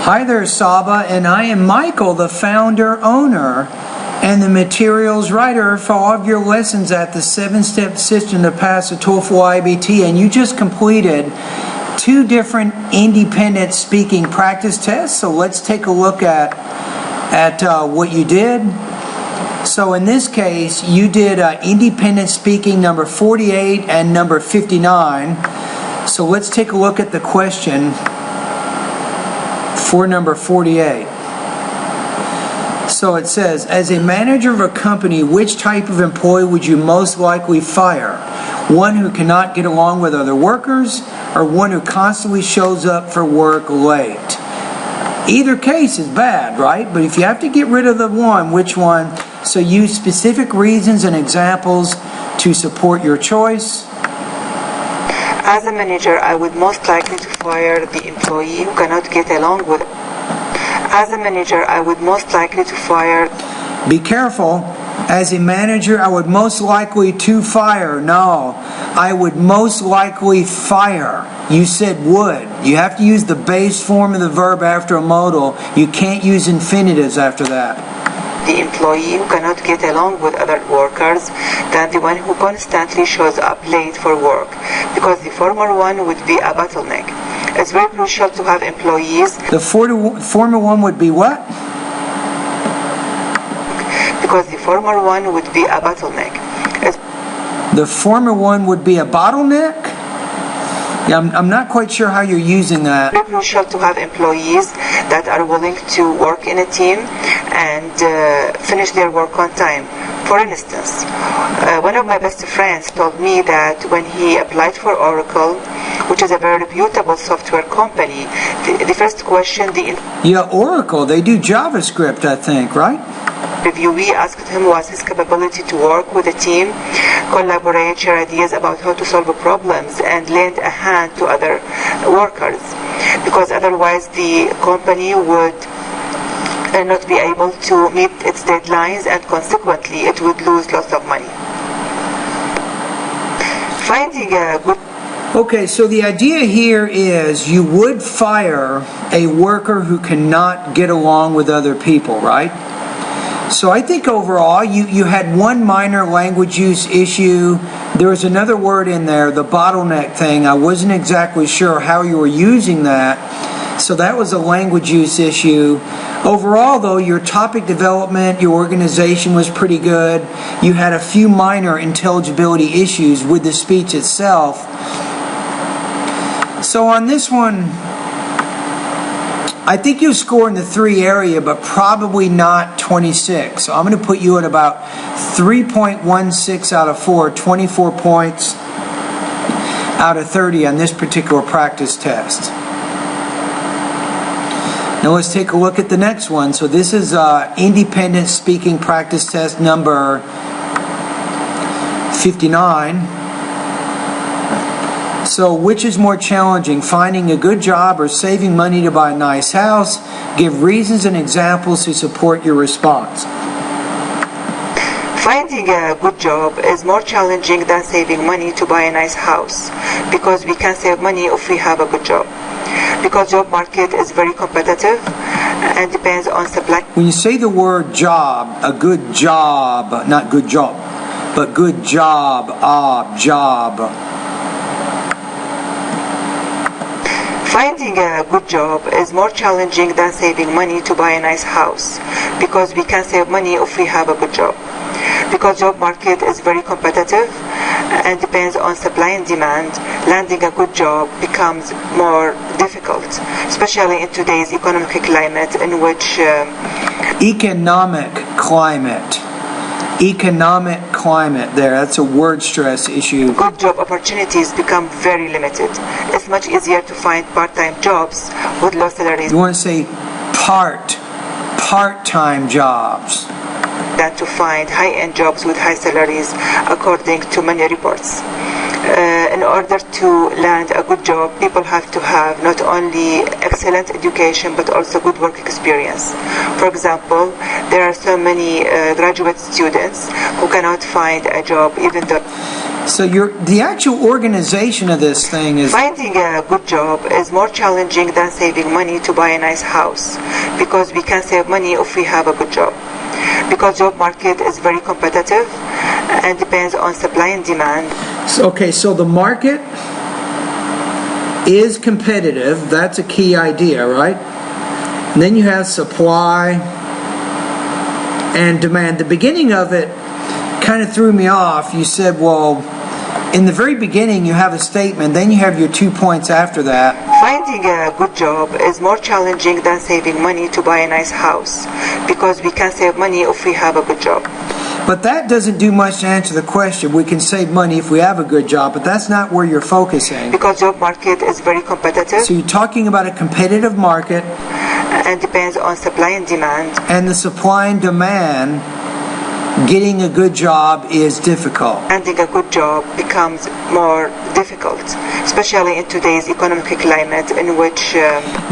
Hi there, Saba, and I am Michael, the founder, owner, and the materials writer for all of your lessons at the 7-step system to pass the TOEFL IBT. And you just completed 2 different independent speaking practice tests. So let's take a look at what you did. So in this case, you did independent speaking number 48 and number 59. So let's take a look at the question for number 48. So it says, as a manager of a company, which type of employee would you most likely fire? One who cannot get along with other workers, or one who constantly shows up for work late? Either case is bad, right? But if you have to get rid of the one, which one? So use specific reasons and examples to support your choice. As a manager, I would most likely to fire the employee who cannot get along with. As a manager, I would most likely to fire. Be careful. As a manager, I would most likely to fire. No, I would most likely fire. You said would. You have to use the base form of the verb after a modal. You can't use infinitives after that. The employee who cannot get along with other workers than the one who constantly shows up late for work, because the former one would be a bottleneck. It's very crucial to have employees. The former one would be what? Because the former one would be a bottleneck. The former one would be a bottleneck? Yeah, I'm not quite sure how you're using that. It's very crucial to have employees that are willing to work in a team and finish their work on time. For instance, one of my best friends told me that when he applied for Oracle, which is a very reputable software company, the first question Oracle, they do JavaScript, I think, right? Reviewee asked him was his capability to work with a team, collaborate, share ideas about how to solve problems, and lend a hand to other workers, because otherwise the company would not be able to meet its deadlines, and consequently it would lose lots of money. Finding a good. Okay, so the idea here is you would fire a worker who cannot get along with other people, right? So I think overall you had one minor language use issue. There was another word in there, the bottleneck thing. I wasn't exactly sure how you were using that. So that was a language use issue. Overall, though, your topic development, your organization was pretty good. You had a few minor intelligibility issues with the speech itself. So on this one, I think you score in the 3 area, but probably not 26. So I'm going to put you at about 3.16 out of 4, 24 points out of 30 on this particular practice test. Now let's take a look at the next one. So this is independent speaking practice test number 59. So which is more challenging, finding a good job or saving money to buy a nice house? Give reasons and examples to support your response. Finding a good job is more challenging than saving money to buy a nice house, because we can save money if we have a good job. Because job market is very competitive and depends on supply. When you say the word job, a good job, not good job, but good job, job. Finding a good job is more challenging than saving money to buy a nice house, because we can save money if we have a good job. Because job market is very competitive and depends on supply and demand, landing a good job becomes more difficult, especially in today's economic climate in which... Economic climate there, that's a word stress issue. Good job opportunities become very limited. It's much easier to find part-time jobs with low salaries. You want to say part-time jobs than to find high-end jobs with high salaries, according to many reports. In order to land a good job, people have to have not only excellent education but also good work experience. For example, there are so many graduate students who cannot find a job even though... So the actual organization of this thing is... Finding a good job is more challenging than saving money to buy a nice house, because we can save money if we have a good job. Because job market is very competitive and depends on supply and demand. Okay, so the market is competitive. That's a key idea, right? And then you have supply and demand. The beginning of it kind of threw me off. You said, well, in the very beginning you have a statement, then you have your 2 points after that. Finding a good job is more challenging than saving money to buy a nice house, because we can save money if we have a good job. But that doesn't do much to answer the question. We can save money if we have a good job, but that's not where you're focusing. Because job market is very competitive. So you're talking about a competitive market. And depends on supply and demand. And the supply and demand, getting a good job is difficult. Finding a good job becomes more difficult, especially in today's economic climate in which...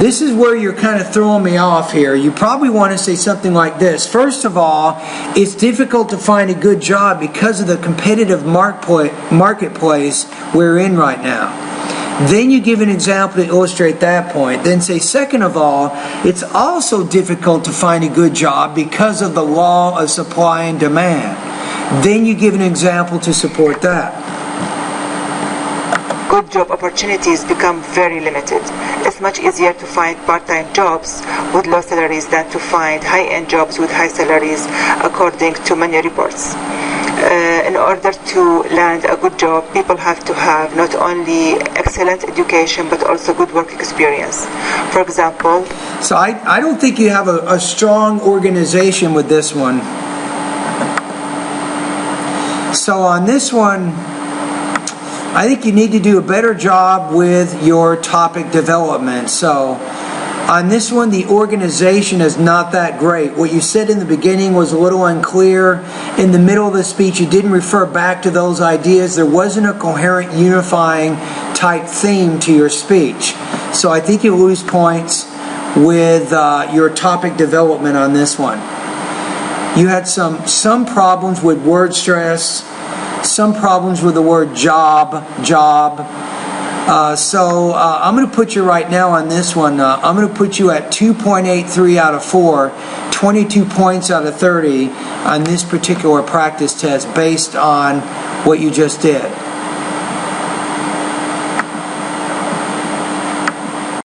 This is where you're kind of throwing me off here. You probably want to say something like this. First of all, it's difficult to find a good job because of the competitive marketplace we're in right now. Then you give an example to illustrate that point. Then say, second of all, it's also difficult to find a good job because of the law of supply and demand. Then you give an example to support that. Good job opportunities become very limited. It's much easier to find part-time jobs with low salaries than to find high-end jobs with high salaries, according to many reports. In order to land a good job, people have to have not only excellent education but also good work experience. For example... So I don't think you have a strong organization with this one. So on this one, I think you need to do a better job with your topic development. So on this one, the organization is not that great. What you said in the beginning was a little unclear. In the middle of the speech, you didn't refer back to those ideas. There wasn't a coherent, unifying type theme to your speech. So I think you lose points with your topic development on this one. You had some problems with word stress, some problems with the word job. So I'm going to put you right now on this one. I'm going to put you at 2.83 out of 4, 22 points out of 30 on this particular practice test based on what you just did.